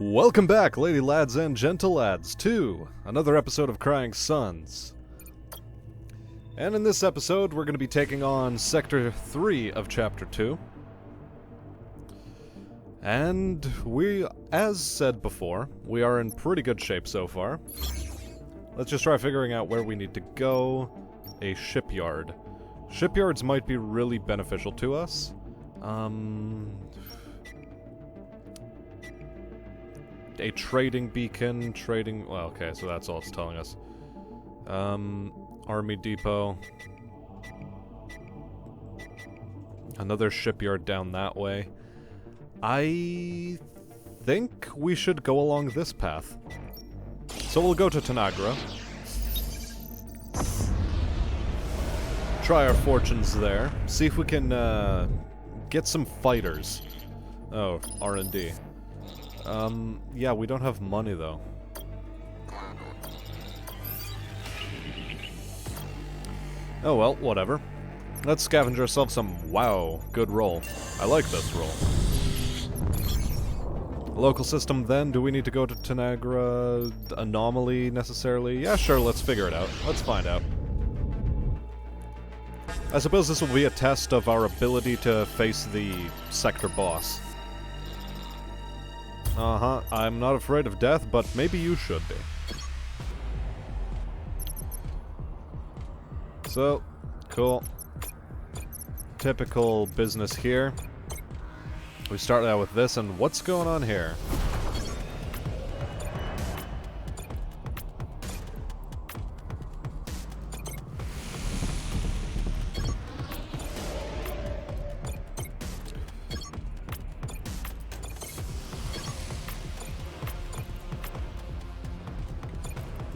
Welcome back, lady lads and gentle lads, to another episode of Crying Suns. And in this episode, we're going to be taking on Sector 3 of Chapter 2. And we, as said before, we are in pretty good shape so far. Let's just try figuring out where we need to go. A shipyard. Shipyards might be really beneficial to us. A trading beacon, well, okay, so that's all it's telling us. Army depot. Another shipyard down that way. I think we should go along this path. So we'll go to Tanagra. Try our fortunes there. See if we can, get some fighters. Oh, R&D. Yeah, we don't have money, though. Oh well, whatever. Let's scavenge ourselves some... Wow, good roll. I like this roll. Local system, then. Do we need to go to Tanagra Anomaly, necessarily? Yeah, sure, let's figure it out. Let's find out. I suppose this will be a test of our ability to face the sector boss. Uh-huh, I'm not afraid of death, but maybe you should be. So, cool. Typical business here. We start out with this, and what's going on here?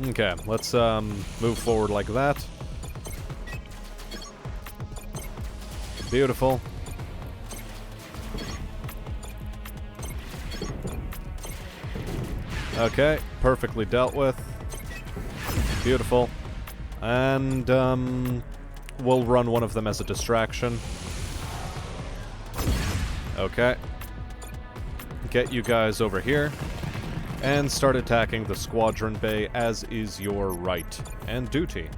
Okay, let's move forward like that. Beautiful. Okay, perfectly dealt with. Beautiful. And we'll run one of them as a distraction. Okay. Get you guys over here. And start attacking the squadron bay, as is your right and duty.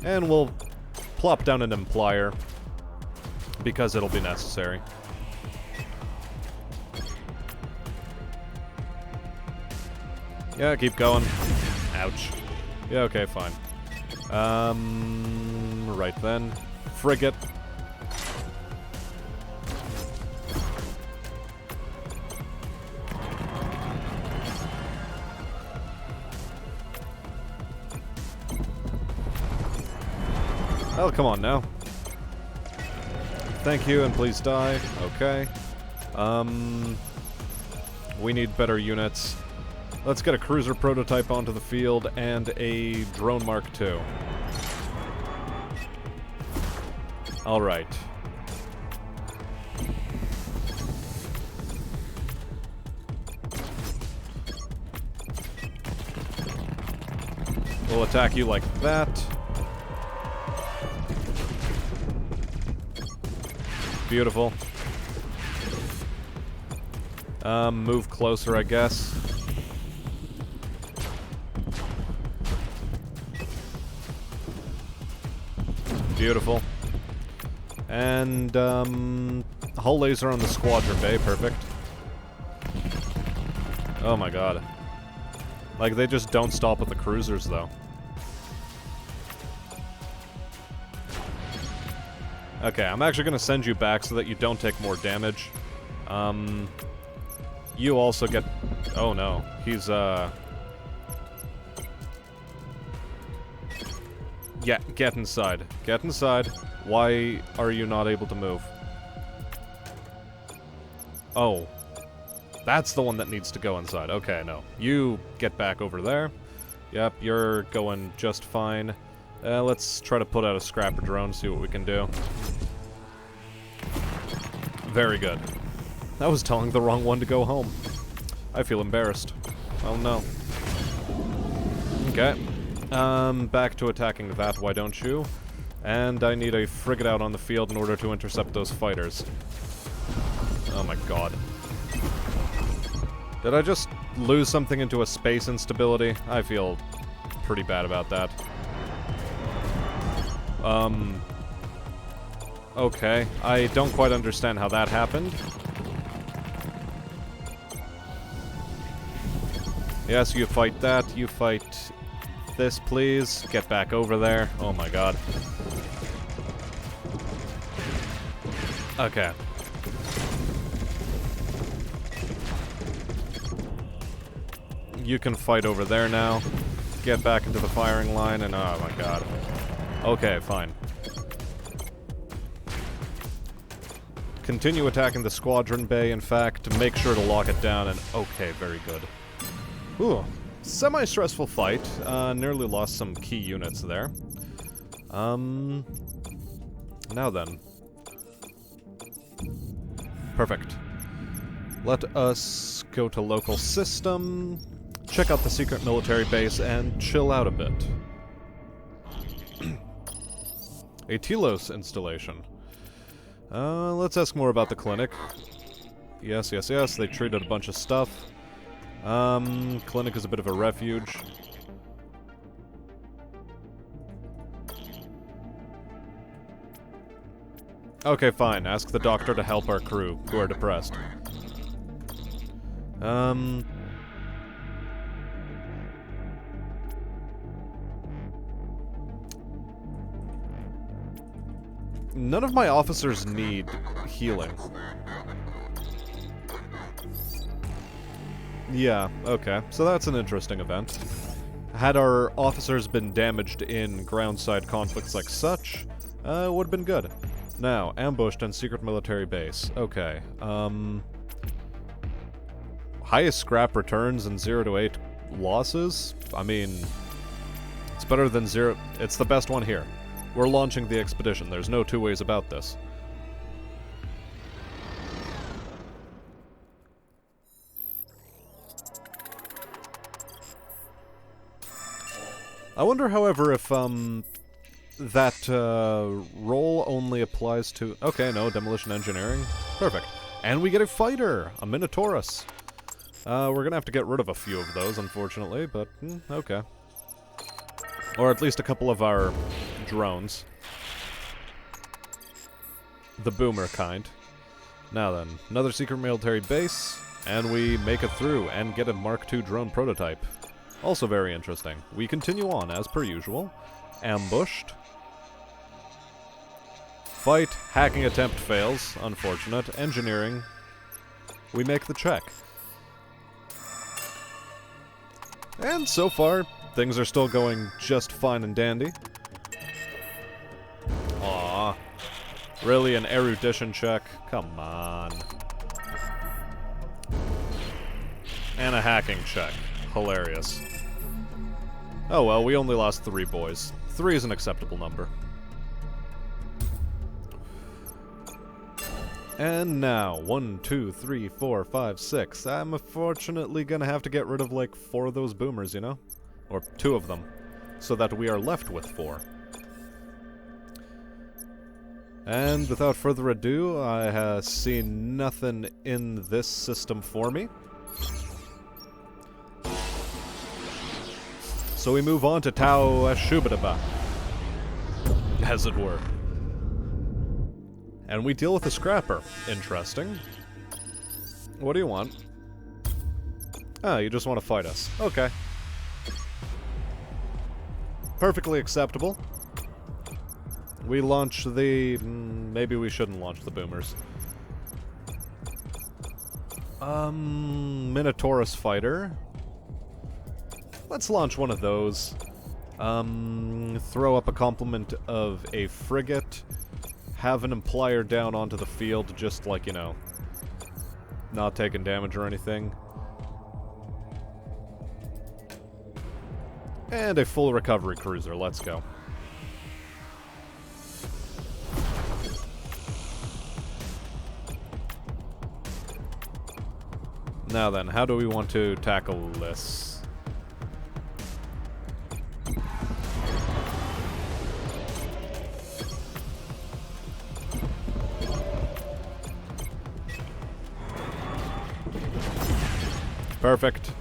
And we'll plop down an implier, because it'll be necessary. Yeah, keep going. Ouch. Yeah, okay, fine. Right then. Frigate. Oh, come on now. Thank you, and please die. Okay. We need better units. Let's get a cruiser prototype onto the field and a drone Mark II. Alright. We'll attack you like that. Beautiful. Move closer, I guess. Beautiful. And, hull laser on the squadron bay, perfect. Oh my god. Like, they just don't stop with the cruisers, though. Okay, I'm actually gonna send you back so that you don't take more damage. You also get... Oh no, he's, Yeah, get inside. Get inside. Why are you not able to move? Oh. That's the one that needs to go inside. Okay, no. You get back over there. Yep, you're going just fine. Let's try to put out a scrapper drone, see what we can do. Very good. I was telling the wrong one to go home. I feel embarrassed. Oh no. Okay. Back to attacking that, why don't you? And I need a frigate out on the field in order to intercept those fighters. Oh my god. Did I just lose something into a space instability? I feel pretty bad about that. Okay. I don't quite understand how that happened. Yes, you fight that. You fight this, please. Get back over there. Oh my god. Okay. You can fight over there now. Get back into the firing line, and oh my god. Okay, fine. Continue attacking the squadron bay, in fact. Make sure to lock it down, and okay, very good. Ooh. Semi-stressful fight. Nearly lost some key units there. Now then. Perfect. Let us go to local system, check out the secret military base, and chill out a bit. A Telos installation. Let's ask more about the clinic. Yes, yes, yes, they treated a bunch of stuff. Clinic is a bit of a refuge. Okay, fine. Ask the doctor to help our crew, who are depressed. None of my officers need healing. Yeah, okay. So that's an interesting event. Had our officers been damaged in groundside conflicts like such, it would have been good. Now, ambushed and secret military base. Okay, highest scrap returns and 0 to 8 losses? I mean, it's better than 0... It's the best one here. We're launching the expedition. There's no two ways about this. I wonder, however, if, that, role only applies to... Okay, no, demolition engineering. Perfect. And we get a fighter! A Minotaurus. We're gonna have to get rid of a few of those, unfortunately, but, okay. Or at least a couple of our drones. The boomer kind. Now then, another secret military base, and we make it through and get a Mark II drone prototype. Also very interesting. We continue on, as per usual. Ambushed. Fight. Hacking attempt fails. Unfortunate. Engineering. We make the check. And so far, things are still going just fine and dandy. Aww. Really, an erudition check? Come on. And a hacking check. Hilarious. Oh well, we only lost 3 boys. 3 is an acceptable number. And now, 1, 2, 3, 4, 5, 6. I'm unfortunately gonna have to get rid of like 4 of those boomers, you know? Or 2 of them. So that we are left with 4. And without further ado, I see nothing in this system for me. So we move on to Tau Shubadaba, as it were. And we deal with a scrapper. Interesting. What do you want? Ah, you just want to fight us. Okay. Perfectly acceptable. We launch the... maybe we shouldn't launch the boomers. Minotaurus fighter. Let's launch one of those. Throw up a complement of a frigate. Have an implier down onto the field, just like, you know, not taking damage or anything. And a full recovery cruiser, let's go. Now then, how do we want to tackle this? Perfect.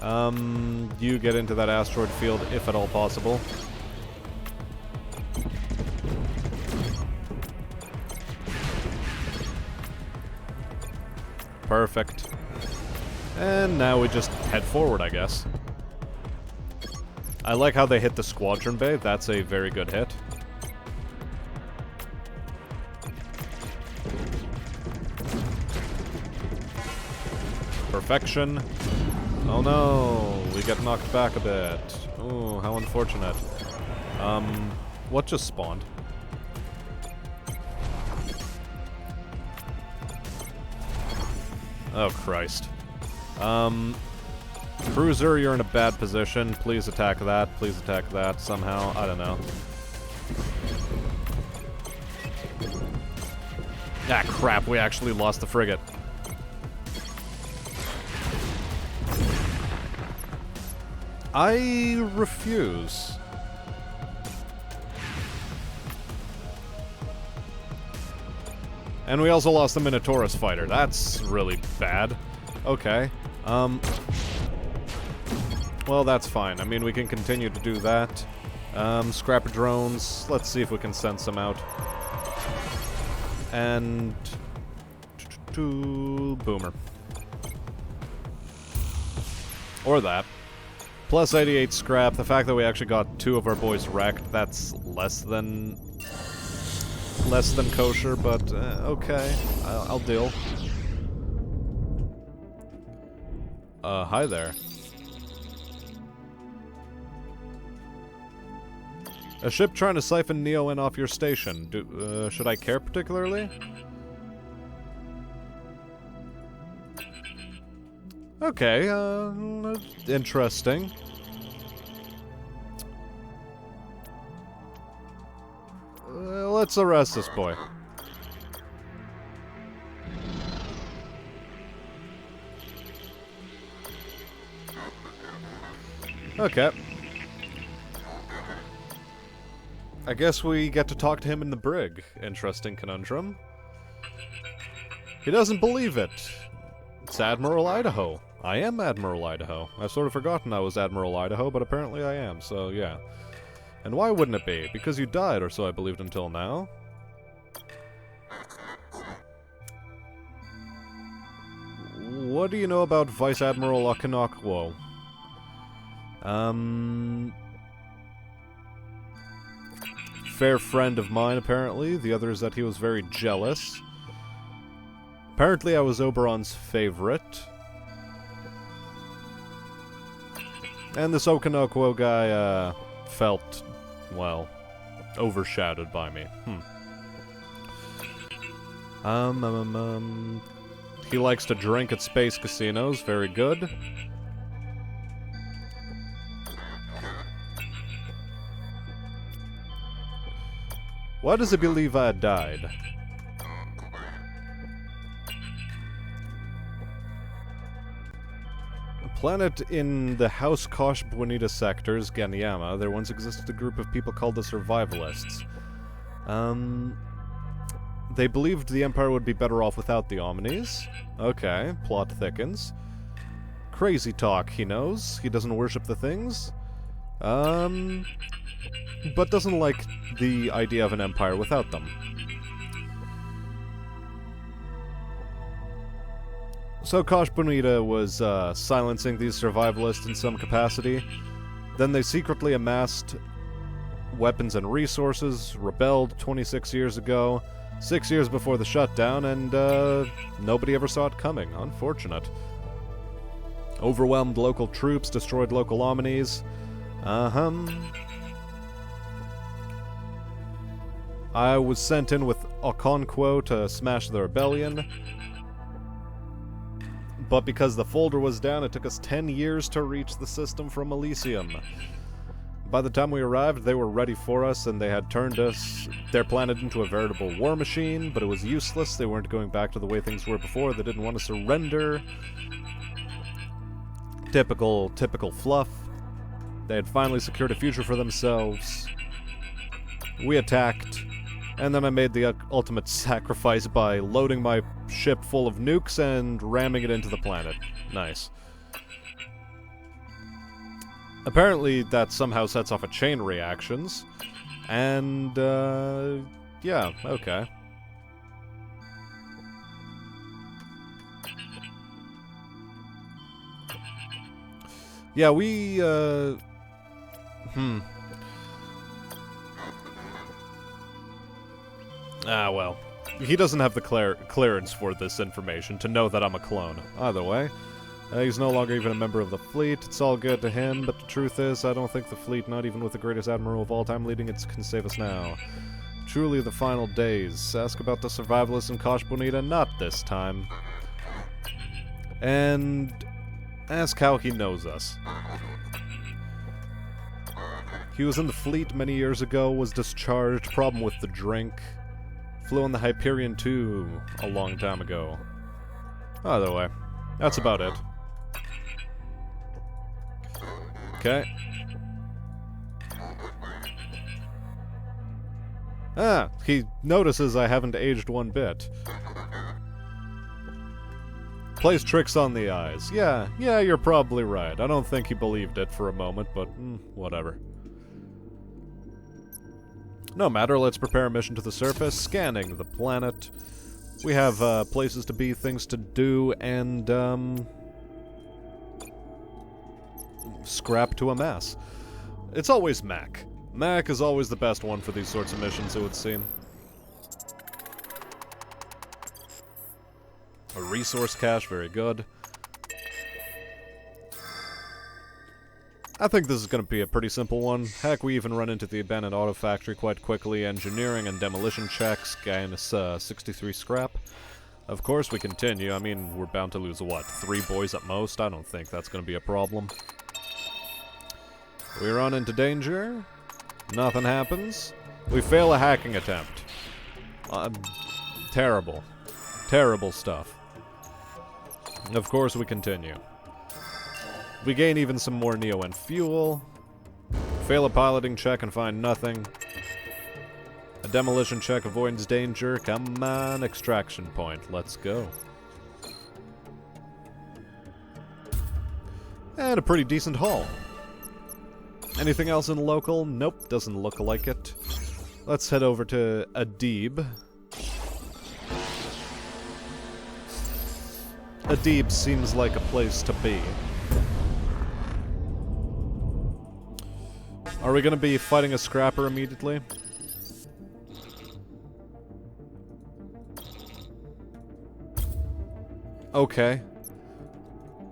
You get into that asteroid field if at all possible. Perfect. And now we just head forward, I guess. I like how they hit the squadron bay. That's a very good hit. Perfection. Oh no, we get knocked back a bit. Ooh, how unfortunate. What just spawned? Oh, Christ. Cruiser, you're in a bad position. Please attack that. Please attack that somehow. I don't know. Ah, crap. We actually lost the frigate. I refuse. And we also lost the Minotaurus fighter. That's really bad. Okay. Well, that's fine. I mean, we can continue to do that. Scrap drones. Let's see if we can send some out. And... Boomer. Or that. Plus 88 scrap. The fact that we actually got 2 of our boys wrecked, that's less than kosher, but okay. I'll deal. Hi there. A ship trying to siphon Neo in off your station. Should I care particularly? Okay, interesting. Let's arrest this boy. Okay. I guess we get to talk to him in the brig. Interesting conundrum. He doesn't believe it. It's Admiral Idaho. I am Admiral Idaho. I've sort of forgotten I was Admiral Idaho, but apparently I am, so yeah. And why wouldn't it be? Because you died, or so I believed until now. What do you know about Vice Admiral Akinakwo? Fair friend of mine, apparently. The other is that he was very jealous. Apparently I was Oberon's favorite. And this Okinakwo guy, felt, well, overshadowed by me. He likes to drink at space casinos. Very good. Why does he believe I died? Planet in the House Kosh Bonita sectors, Ganyama, there once existed a group of people called the Survivalists. They believed the Empire would be better off without the Omnis. Okay, plot thickens. Crazy talk, he knows. He doesn't worship the things. But doesn't like the idea of an empire without them. So Kosh Bonita was silencing these survivalists in some capacity. Then they secretly amassed weapons and resources, rebelled 26 years ago, 6 years before the shutdown, and nobody ever saw it coming. Unfortunate. Overwhelmed local troops, destroyed local omnis. I was sent in with Okonkwo to smash the rebellion. But because the folder was down, it took us 10 years to reach the system from Elysium. By the time we arrived, they were ready for us, and they had turned their planet into a veritable war machine, but it was useless. They weren't going back to the way things were before. They didn't want to surrender. Typical fluff. They had finally secured a future for themselves. We attacked, and then I made the ultimate sacrifice by loading my ship full of nukes and ramming it into the planet. Nice. Apparently that somehow sets off a chain reactions. And, yeah, okay. Yeah, we, Ah, well. He doesn't have the clearance for this information to know that I'm a clone. Either way, he's no longer even a member of the fleet. It's all good to him, but the truth is, I don't think the fleet, not even with the greatest admiral of all time leading it, can save us now. Truly the final days. Ask about the survivalists in Kosh Bonita, not this time. And ask how he knows us. He was in the fleet many years ago, was discharged, problem with the drink. Flew on the Hyperion 2 a long time ago. Either way, that's about it. Okay. Ah, he notices I haven't aged one bit. Plays tricks on the eyes. Yeah, you're probably right. I don't think he believed it for a moment, but whatever. No matter, let's prepare a mission to the surface, scanning the planet. We have places to be, things to do, and scrap to amass. It's always Mac. Mac is always the best one for these sorts of missions, it would seem. A resource cache, very good. I think this is going to be a pretty simple one. Heck, we even run into the abandoned auto factory quite quickly. Engineering and demolition checks, gain us 63 scrap. Of course we continue. I mean, we're bound to lose, what, 3 boys at most? I don't think that's going to be a problem. We run into danger. Nothing happens. We fail a hacking attempt. Terrible. Terrible stuff. Of course we continue. We gain even some more Neo and fuel. Fail a piloting check and find nothing. A demolition check avoids danger. Come on, extraction point. Let's go. And a pretty decent haul. Anything else in local? Nope, doesn't look like it. Let's head over to Adib. Adib seems like a place to be. Are we gonna be fighting a scrapper immediately? Okay.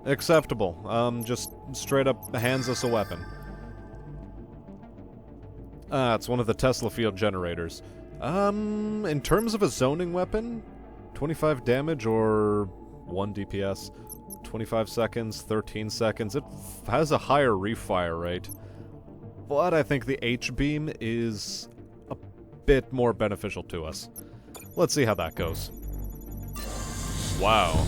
Acceptable. Just straight up hands us a weapon. Ah, it's one of the Tesla field generators. In terms of a zoning weapon, 25 damage or 1 DPS, 25 seconds, 13 seconds. It has a higher refire rate. But I think the H-beam is a bit more beneficial to us. Let's see how that goes. Wow.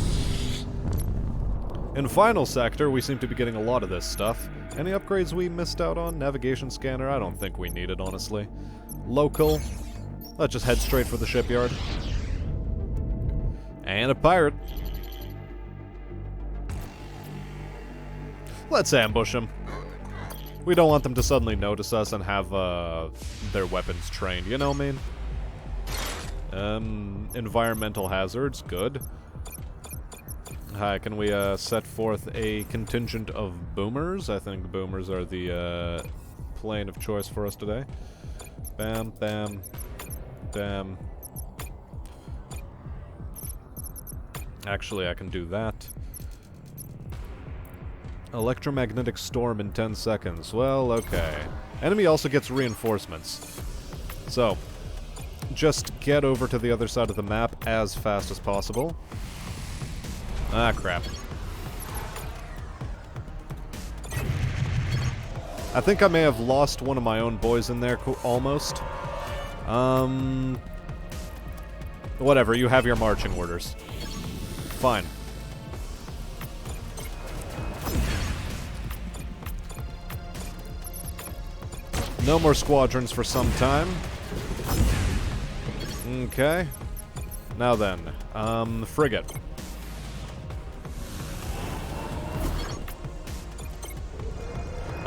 In Final Sector, we seem to be getting a lot of this stuff. Any upgrades we missed out on? Navigation scanner? I don't think we need it, honestly. Local. Let's just head straight for the shipyard. And a pirate. Let's ambush him. We don't want them to suddenly notice us and have their weapons trained, you know what I mean? Environmental hazards, good. Hi, can we set forth a contingent of boomers? I think boomers are the plane of choice for us today. Bam, bam, bam. Actually, I can do that. Electromagnetic storm in 10 seconds. Well, okay. Enemy also gets reinforcements. So, just get over to the other side of the map as fast as possible. Ah, crap. I think I may have lost one of my own boys in there, almost. Whatever, you have your marching orders. Fine. No more squadrons for some time. Okay. Now then, frigate.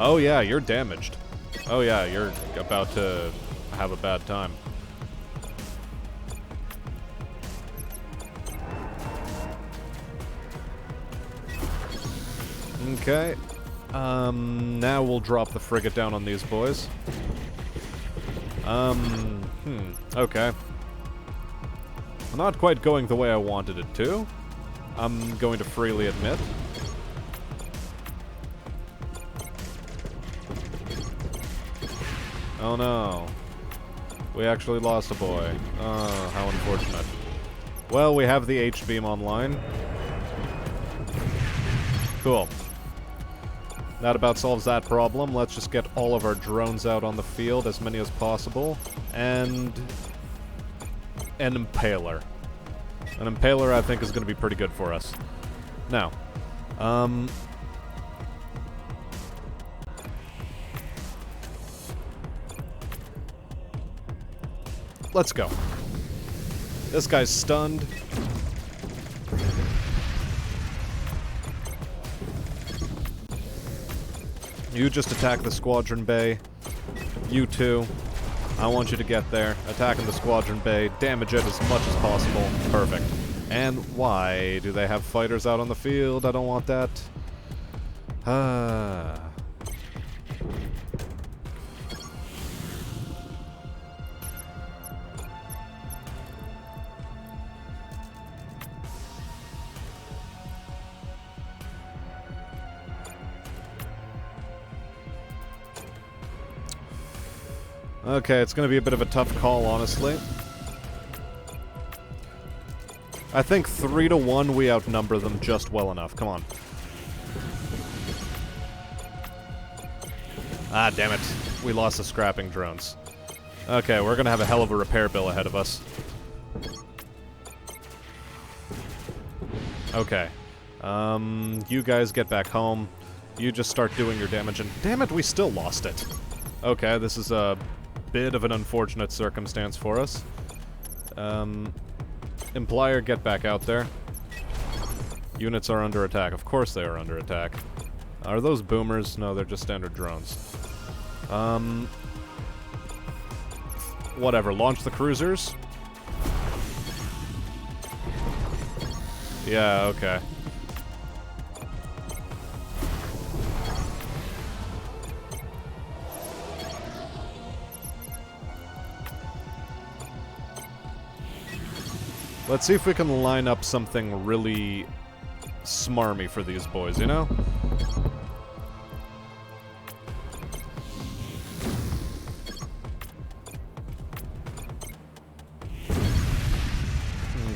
Oh yeah, you're damaged. Oh yeah, you're about to have a bad time. Okay. Now we'll drop the frigate down on these boys. Okay. Not quite going the way I wanted it to. I'm going to freely admit. Oh no. We actually lost a boy. Oh, how unfortunate. Well, we have the H-beam online. Cool. That about solves that problem. Let's just get all of our drones out on the field, as many as possible. And an impaler. An impaler, I think, is going to be pretty good for us. Now, let's go. This guy's stunned. You just attack the squadron bay. You too. I want you to get there, attacking the squadron bay, damage it as much as possible. Perfect. And why do they have fighters out on the field? I don't want that. Okay, it's going to be a bit of a tough call, honestly. I think 3-1 we outnumber them just well enough. Come on. Ah, damn it. We lost the scrapping drones. Okay, we're going to have a hell of a repair bill ahead of us. Okay. You guys get back home. You just start doing your damage, and damn it, we still lost it. Okay, this is a bit of an unfortunate circumstance for us. Implier, get back out there. Units are under attack. Of course they are under attack. Are those boomers? No, they're just standard drones. Whatever, launch the cruisers. Yeah, okay. Let's see if we can line up something really smarmy for these boys, you know?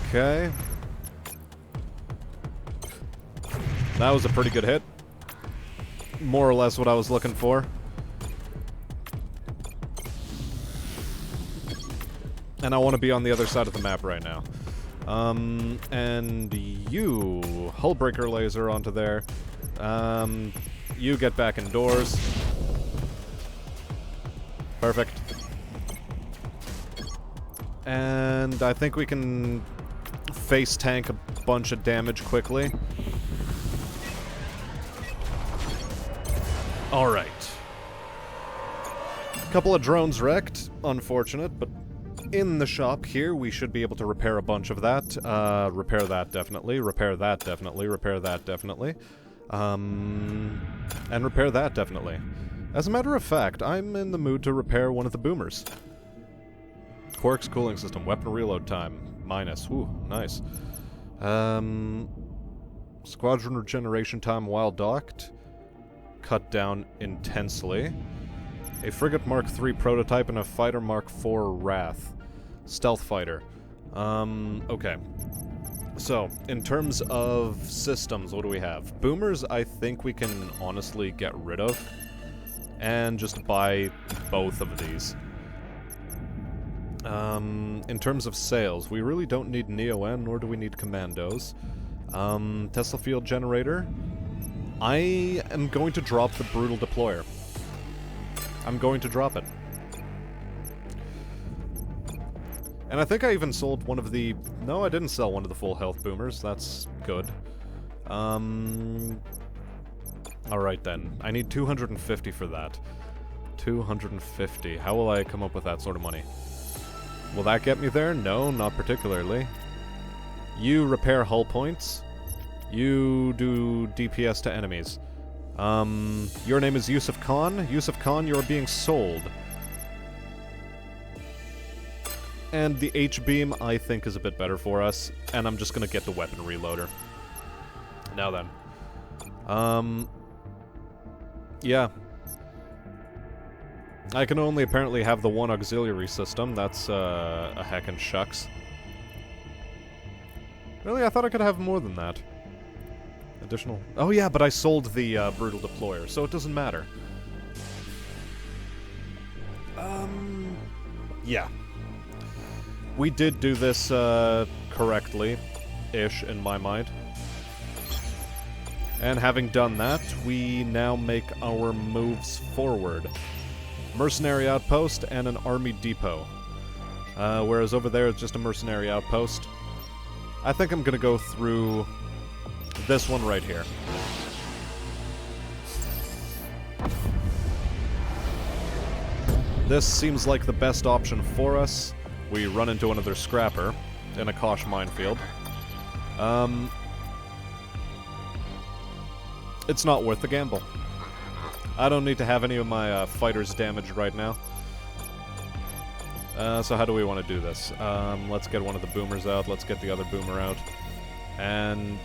Okay. That was a pretty good hit. More or less what I was looking for. And I want to be on the other side of the map right now. And you, Hullbreaker laser onto there. You get back indoors. Perfect. And I think we can face tank a bunch of damage quickly. Alright. Couple of drones wrecked. Unfortunate, but in the shop here, we should be able to repair a bunch of that. Repair that definitely. Repair that definitely. Repair that definitely. And repair that definitely. As a matter of fact, I'm in the mood to repair one of the boomers. Quark's cooling system. Weapon reload time. -. Ooh, nice. Squadron regeneration time while docked. Cut down intensely. A frigate Mark III prototype and a fighter Mark IV Wrath. Stealth fighter. Okay. So, in terms of systems, what do we have? Boomers, I think we can honestly get rid of. And just buy both of these. In terms of sales, we really don't need Neo-N, nor do we need Commandos. Tesla Field Generator. I am going to drop the Brutal Deployer. I'm going to drop it. And I think I even sold one of the... No, I didn't sell one of the full health boomers. That's good. Alright then. I need 250 for that. 250. How will I come up with that sort of money? Will that get me there? No, not particularly. You repair hull points. You do DPS to enemies. Your name is Yusuf Khan. Yusuf Khan, you're being sold. And the H-beam, I think, is a bit better for us. And I'm just gonna get the weapon reloader. Now then. Yeah. I can only apparently have the one auxiliary system. That's, a heckin' shucks. Really? I thought I could have more than that. Additional... Oh yeah, but I sold the, brutal deployer, so it doesn't matter. Yeah. We did do this, correctly-ish, in my mind. And having done that, we now make our moves forward. Mercenary outpost and an army depot. Whereas over there it's just a mercenary outpost. I think I'm gonna go through this one right here. This seems like the best option for us. We run into another scrapper in a Kosh minefield. It's not worth the gamble. I don't need to have any of my fighters damaged right now. So how do we want to do this? Let's get one of the boomers out. Let's get the other boomer out. And...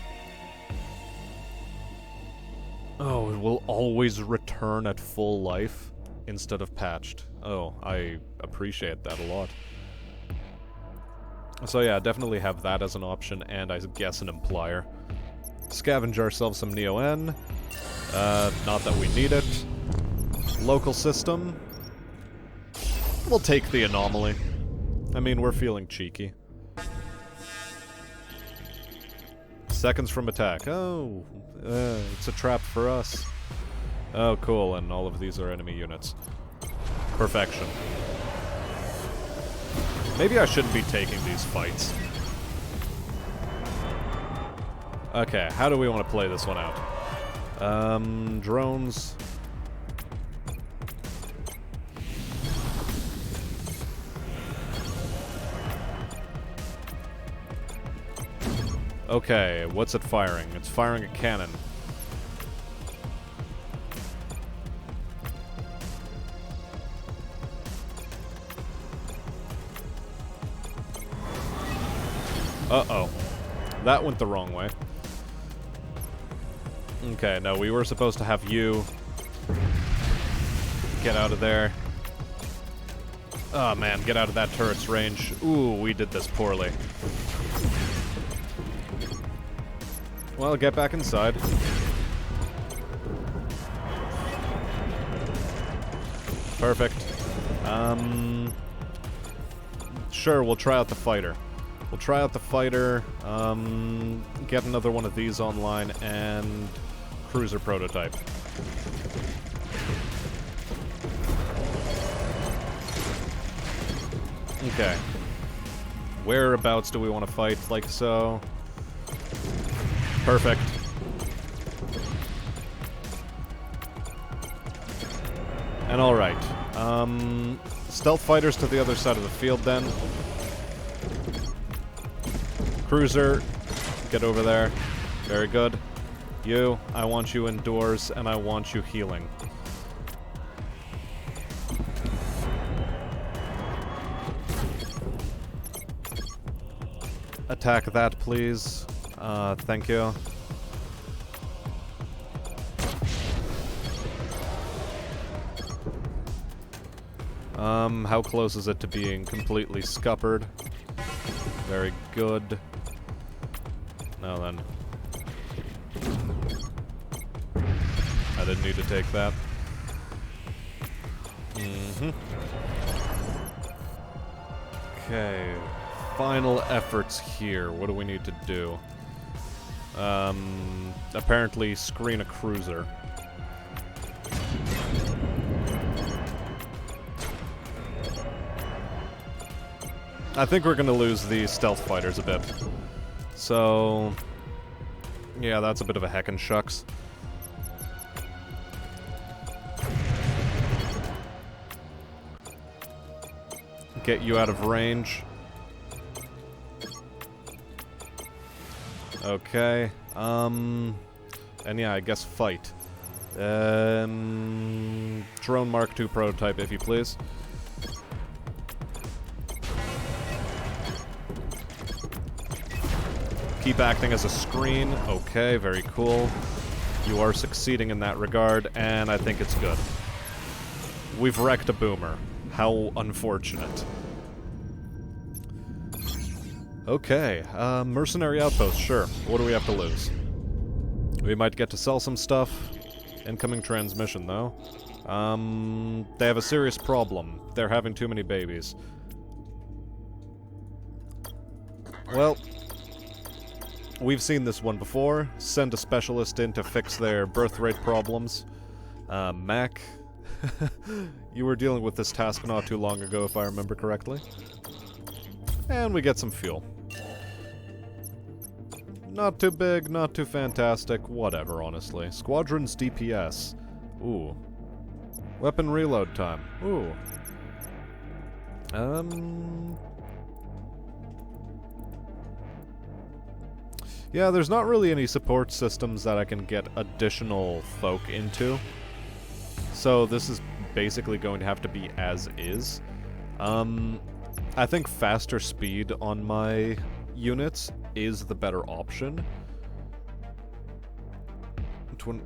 oh, it will always return at full life instead of patched. Oh, I appreciate that a lot. So yeah, definitely have that as an option, and I guess an implier. Scavenge ourselves some Neo-N. Not that we need it. Local system. We'll take the anomaly. I mean, we're feeling cheeky. Seconds from attack. Oh, it's a trap for us. Oh, cool, and all of these are enemy units. Perfection. Maybe I shouldn't be taking these fights. Okay, how do we want to play this one out? Drones. Okay, what's it firing? It's firing a cannon. Uh-oh. That went the wrong way. Okay, no, we were supposed to have you get out of there. Oh man, get out of that turret's range. Ooh, we did this poorly. Well, get back inside. Perfect. Sure, we'll try out the fighter. We'll try out the fighter, get another one of these online, and cruiser prototype. Okay. Whereabouts do we want to fight? Like so. Perfect. And alright. Stealth fighters to the other side of the field then. Cruiser, get over there. Very good. You, I want you indoors, and I want you healing. Attack that, please. Thank you. How close is it to being completely scuppered? Very good. Now then. I didn't need to take that. Okay. Final efforts here. What do we need to do? Apparently screen a cruiser. I think we're gonna lose the stealth fighters a bit. So... yeah, that's a bit of a heckin' shucks. Get you out of range. Okay. And yeah, I guess fight. Drone Mark II prototype, if you please. Keep acting as a screen. Okay, very cool. You are succeeding in that regard, and I think it's good. We've wrecked a boomer. How unfortunate. Okay, mercenary outpost, sure. What do we have to lose? We might get to sell some stuff. Incoming transmission, though. They have a serious problem. They're having too many babies. Well, we've seen this one before. Send a specialist in to fix their birth rate problems. Mac, you were dealing with this task not too long ago, if I remember correctly. And we get some fuel. Not too big, not too fantastic, whatever, honestly. Squadron's DPS. Ooh. Weapon reload time. Ooh. Yeah, there's not really any support systems that I can get additional folk into. So this is basically going to have to be as is. I think faster speed on my units is the better option.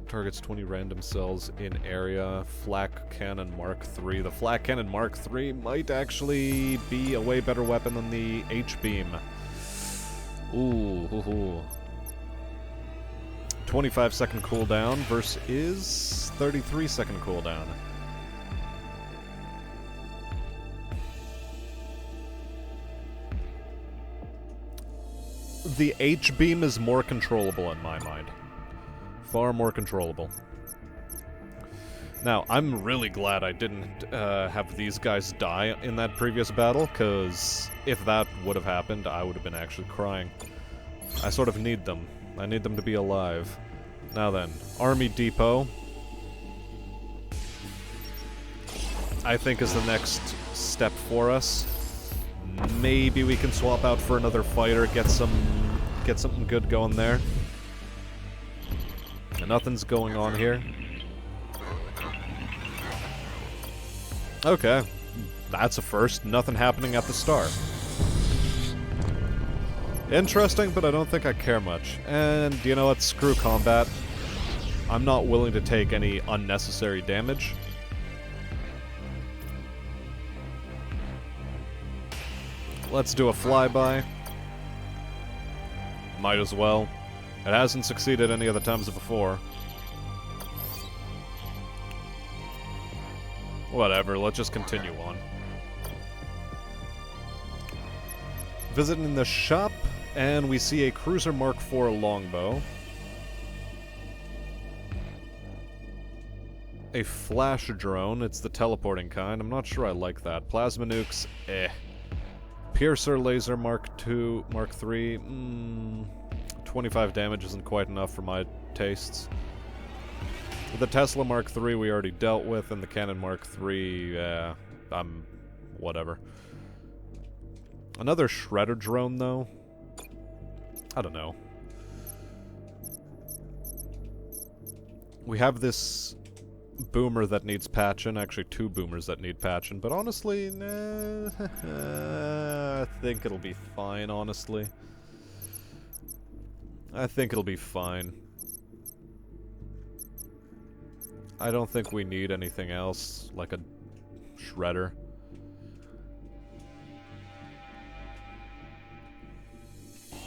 Targets 20 random cells in area. Flak Cannon Mark III. The Flak Cannon Mark III might actually be a way better weapon than the H-Beam. Ooh. 25-second cooldown versus 33-second cooldown. The H-Beam is more controllable in my mind. Far more controllable. Now, I'm really glad I didn't have these guys die in that previous battle, because if that would have happened, I would have been actually crying. I sort of need them. I need them to be alive. Now then, Army Depot, I think is the next step for us. Maybe we can swap out for another fighter, get something good going there. Nothing's going on here. Okay, that's a first. Nothing happening at the start. Interesting, but I don't think I care much. And you know what? Screw combat. I'm not willing to take any unnecessary damage. Let's do a flyby. Might as well. It hasn't succeeded any other times before. Whatever, let's just continue on. Visiting the shop, and we see a Cruiser Mark IV longbow. A flash drone, it's the teleporting kind. I'm not sure I like that. Plasma nukes, eh. Piercer laser Mark II, Mark III, 25 damage isn't quite enough for my tastes. The Tesla Mark III we already dealt with, and the Cannon Mark III, whatever. Another Shredder drone, though? I don't know. We have this boomer that needs patching, actually two boomers that need patching, but honestly, nah, I think it'll be fine, honestly. I think it'll be fine. I don't think we need anything else, like a shredder.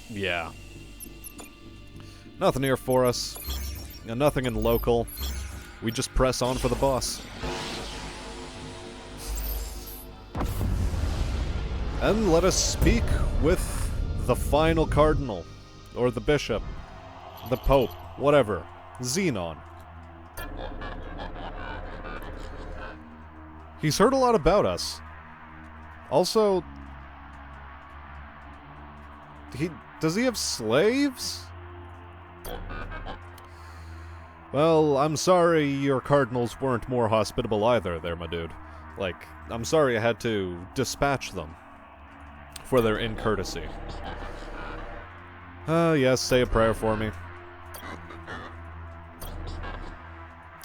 Yeah. Nothing here for us. And nothing in local. We just press on for the boss. And let us speak with the final cardinal. Or the bishop. The pope. Whatever. Xenon. He's heard a lot about us. Also... Does he have slaves? Well, I'm sorry your cardinals weren't more hospitable either there, my dude. Like, I'm sorry I had to dispatch them for their incourtesy. Yes, say a prayer for me.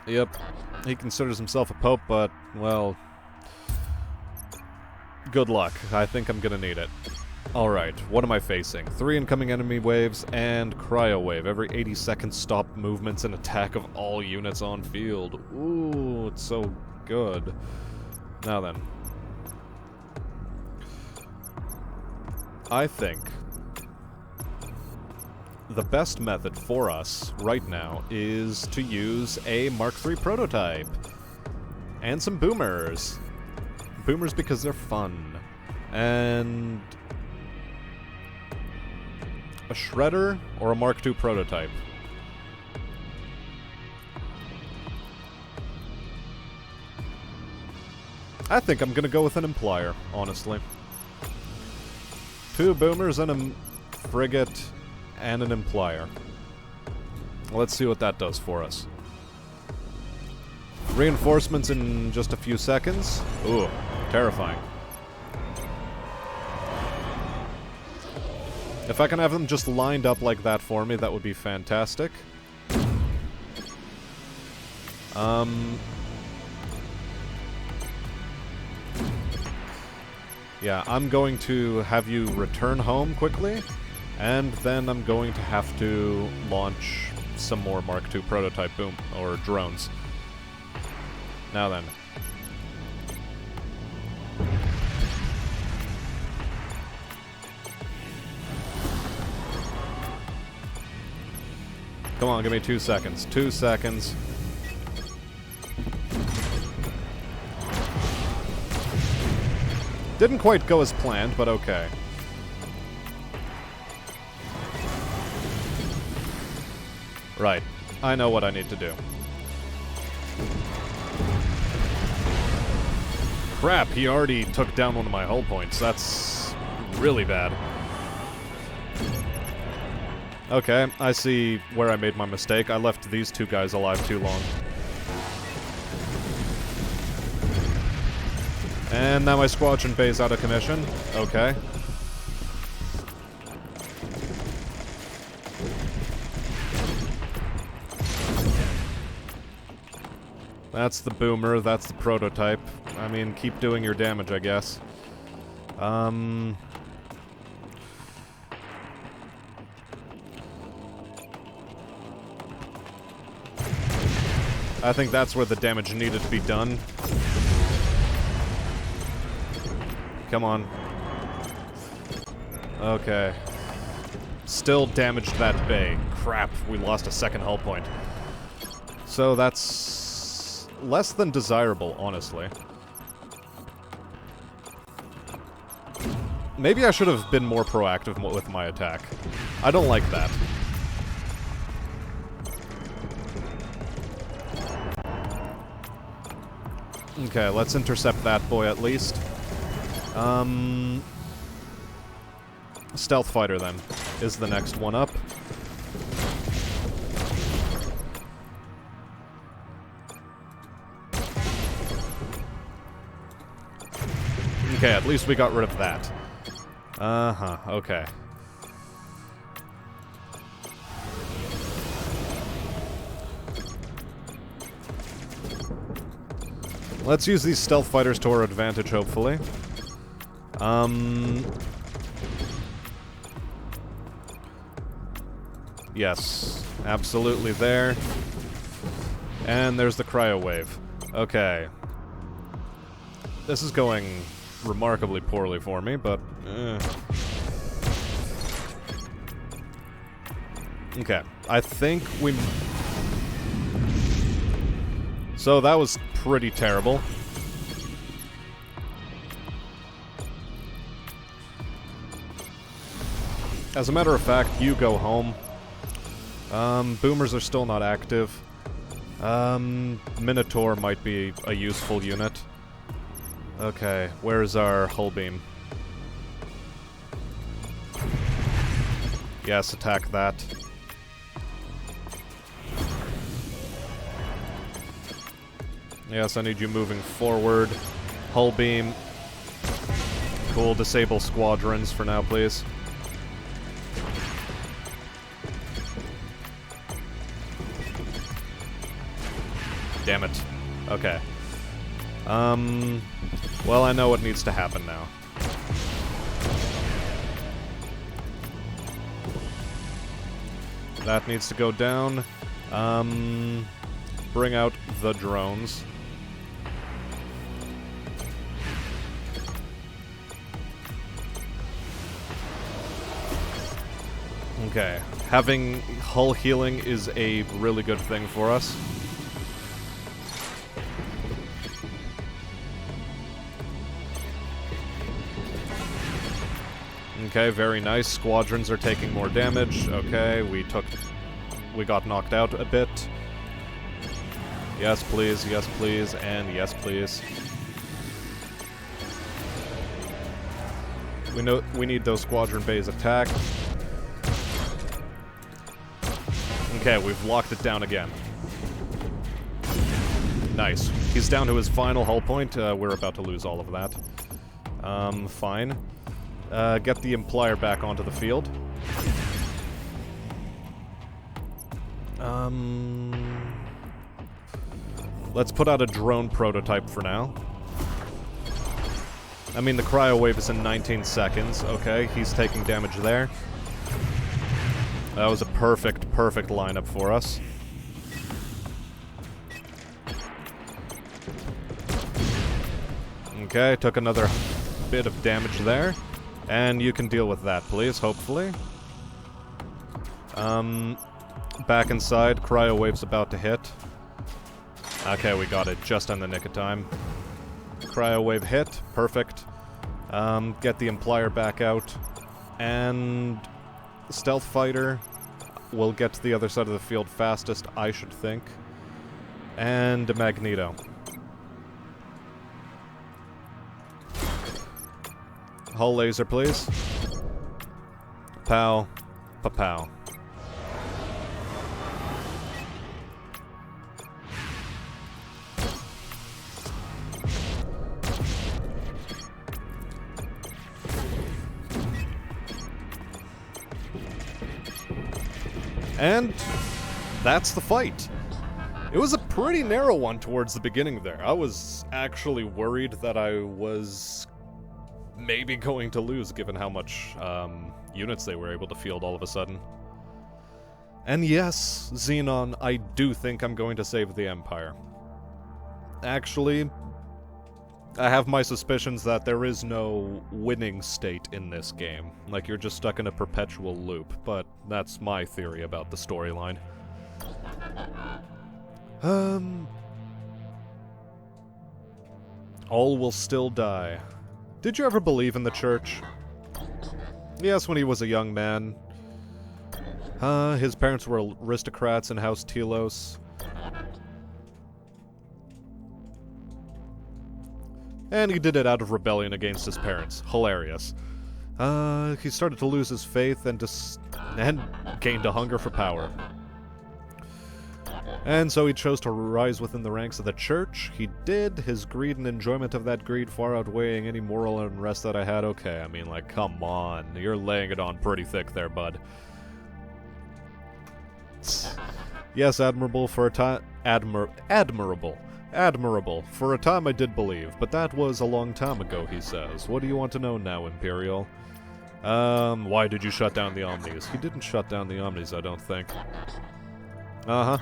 Yep, he considers himself a pope, but, well, good luck. I think I'm gonna need it. Alright, what am I facing? 3 incoming enemy waves and cryo wave. Every 80 seconds stop movements and attack of all units on field. Ooh, it's so good. Now then. I think the best method for us right now is to use a Mark III prototype. And some boomers. Boomers because they're fun. And a shredder or a Mark II prototype? I think I'm gonna go with an implier, honestly. 2 boomers and a frigate and an implier. Let's see what that does for us. Reinforcements in just a few seconds. Ooh, terrifying. If I can have them just lined up like that for me, that would be fantastic. Yeah, I'm going to have you return home quickly, and then I'm going to have to launch some more Mark II prototype or drones. Now then. Come on, give me 2 seconds. 2 seconds. Didn't quite go as planned, but okay. Right. I know what I need to do. Crap, he already took down one of my hull points. That's really bad. Okay, I see where I made my mistake. I left these 2 guys alive too long. And now my squadron bay's out of commission. Okay. That's the boomer, that's the prototype. I mean, keep doing your damage, I guess. I think that's where the damage needed to be done. Come on. Okay. Still damaged that bay. Crap, we lost a second hull point. So that's less than desirable, honestly. Maybe I should have been more proactive with my attack. I don't like that. Okay, let's intercept that boy at least. Stealth fighter then is the next one up. Okay, at least we got rid of that. Uh-huh, okay. Let's use these stealth fighters to our advantage, hopefully. Yes, absolutely there. And there's the cryo wave. Okay. This is going remarkably poorly for me, but... Okay, I think we... So that was pretty terrible. As a matter of fact, you go home. Boomers are still not active. Minotaur might be a useful unit. Okay, where's our hull beam? Yes, attack that. Yes, I need you moving forward. Hull beam. Cool, disable squadrons for now, please. Damn it. Okay. Well, I know what needs to happen now. That needs to go down. Bring out the drones. Okay. Having hull healing is a really good thing for us. Okay, very nice. Squadrons are taking more damage. Okay, we got knocked out a bit. Yes, please, and yes, please. We need those squadron bays attacked. Okay, we've locked it down again. Nice. He's down to his final hull point. We're about to lose all of that. Fine. Get the Implier back onto the field. Let's put out a drone prototype for now. I mean, the cryo wave is in 19 seconds. Okay, he's taking damage there. That was a perfect lineup for us. Okay, took another bit of damage there. And you can deal with that, please, hopefully. Back inside, cryo wave's about to hit. Okay, we got it just in the nick of time. Cryo wave hit, perfect. Get the Implier back out. And Stealth Fighter will get to the other side of the field fastest, I should think. And a Magneto. Hull laser, please. Pow. Pa-pow. And that's the fight. It was a pretty narrow one towards the beginning there. I was actually worried that I was maybe going to lose, given how much units they were able to field all of a sudden. And yes, Xenon, I do think I'm going to save the Empire. Actually, I have my suspicions that there is no winning state in this game. Like, you're just stuck in a perpetual loop, but that's my theory about the storyline. All will still die. Did you ever believe in the church? Yes, when he was a young man. His parents were aristocrats in House Telos. And he did it out of rebellion against his parents. Hilarious. He started to lose his faith and gained a hunger for power. And so he chose to rise within the ranks of the church. He did, his greed and enjoyment of that greed far outweighing any moral unrest that I had. Okay, I mean, like, come on. You're laying it on pretty thick there, bud. Yes, admirable for a time... Admirable. For a time I did believe, but that was a long time ago, he says. What do you want to know now, Imperial? Why did you shut down the Omnis? He didn't shut down the Omnis, I don't think. Uh-huh.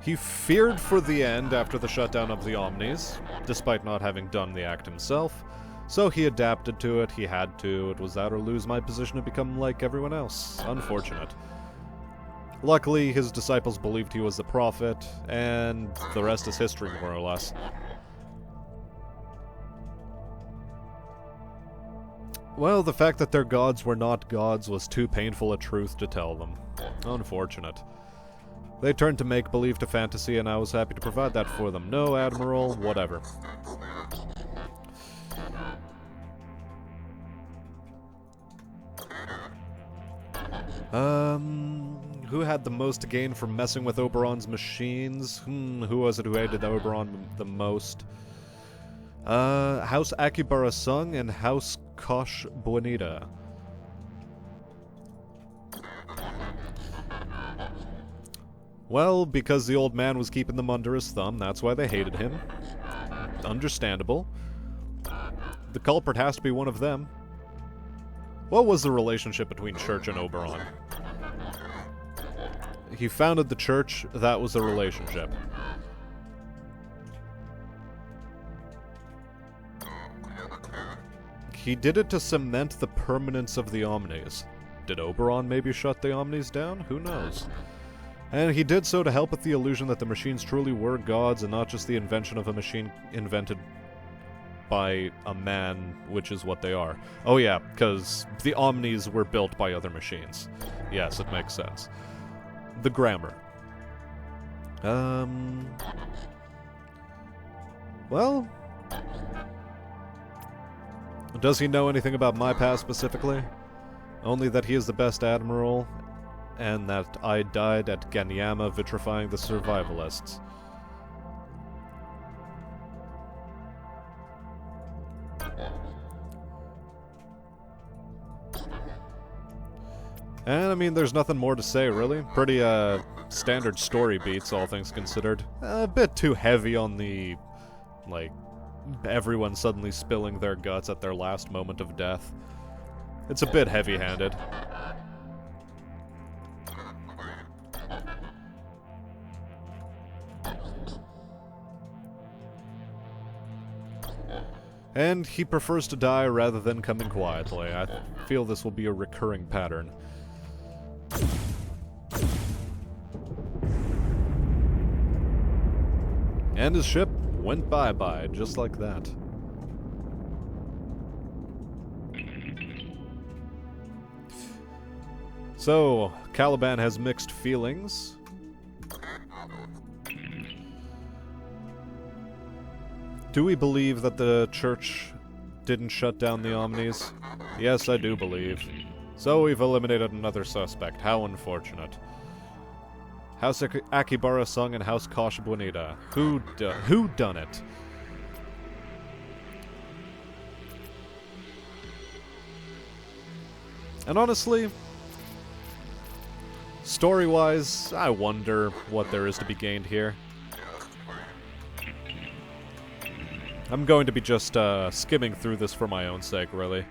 He feared for the end after the shutdown of the Omnis, despite not having done the act himself. So he adapted to it, he had to. It was that or lose my position and become like everyone else. Unfortunate. Luckily, his disciples believed he was the prophet, and the rest is history, more or less. Well, the fact that their gods were not gods was too painful a truth to tell them. Unfortunate. They turned to make-believe to fantasy, and I was happy to provide that for them. No, Admiral, whatever. Who had the most to gain from messing with Oberon's machines? Who was it who hated Oberon the most? House Akibara Sung and House Kosh Buenita. Well, because the old man was keeping them under his thumb, that's why they hated him. Understandable. The culprit has to be one of them. What was the relationship between Church and Oberon? He founded the church, that was the relationship. He did it to cement the permanence of the Omnis. Did Oberon maybe shut the Omnis down? Who knows? And he did so to help with the illusion that the machines truly were gods and not just the invention of a machine invented by a man, which is what they are. Oh yeah, because the Omnis were built by other machines. Yes, it makes sense. The grammar. Well... Does he know anything about my past specifically? Only that he is the best admiral, and that I died at Ganyama vitrifying the survivalists. And, I mean, there's nothing more to say, really. Pretty, standard story beats, all things considered. A bit too heavy on the, like, everyone suddenly spilling their guts at their last moment of death. It's a bit heavy-handed. And he prefers to die rather than coming quietly. I feel this will be a recurring pattern. And his ship went bye-bye, just like that. So, Caliban has mixed feelings. Do we believe that the church didn't shut down the Omnis? Yes, I do believe. So we've eliminated another suspect. How unfortunate. House Akibara Sung and House Kosh Buenita. Who done it? And honestly, story-wise, I wonder what there is to be gained here. I'm going to be just skimming through this for my own sake, really.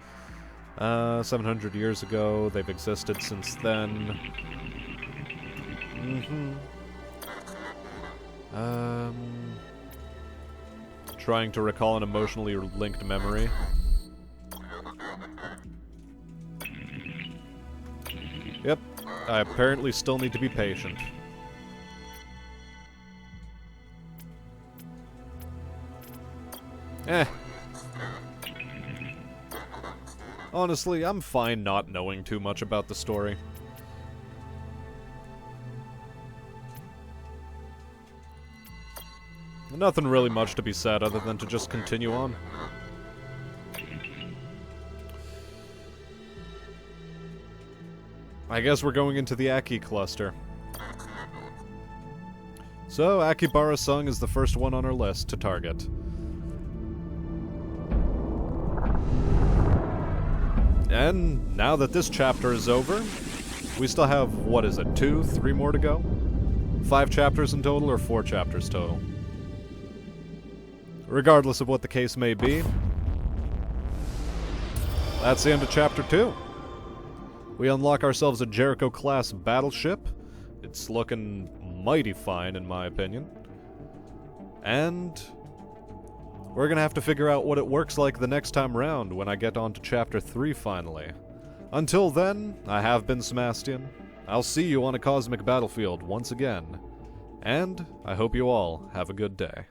700 years ago, they've existed since then. Trying to recall an emotionally linked memory. Yep, I apparently still need to be patient. Honestly, I'm fine not knowing too much about the story. Nothing really much to be said other than to just continue on. I guess we're going into the Aki cluster. So, Akibara Sung is the first one on our list to target. And now that this chapter is over, we still have, what is it, 2, 3 more to go? 5 chapters in total, or 4 chapters total? Regardless of what the case may be, that's the end of Chapter 2. We unlock ourselves a Jericho-class battleship. It's looking mighty fine, in my opinion. And we're gonna have to figure out what it works like the next time round when I get on to Chapter 3 finally. Until then, I have been Smastian. I'll see you on a cosmic battlefield once again. And I hope you all have a good day.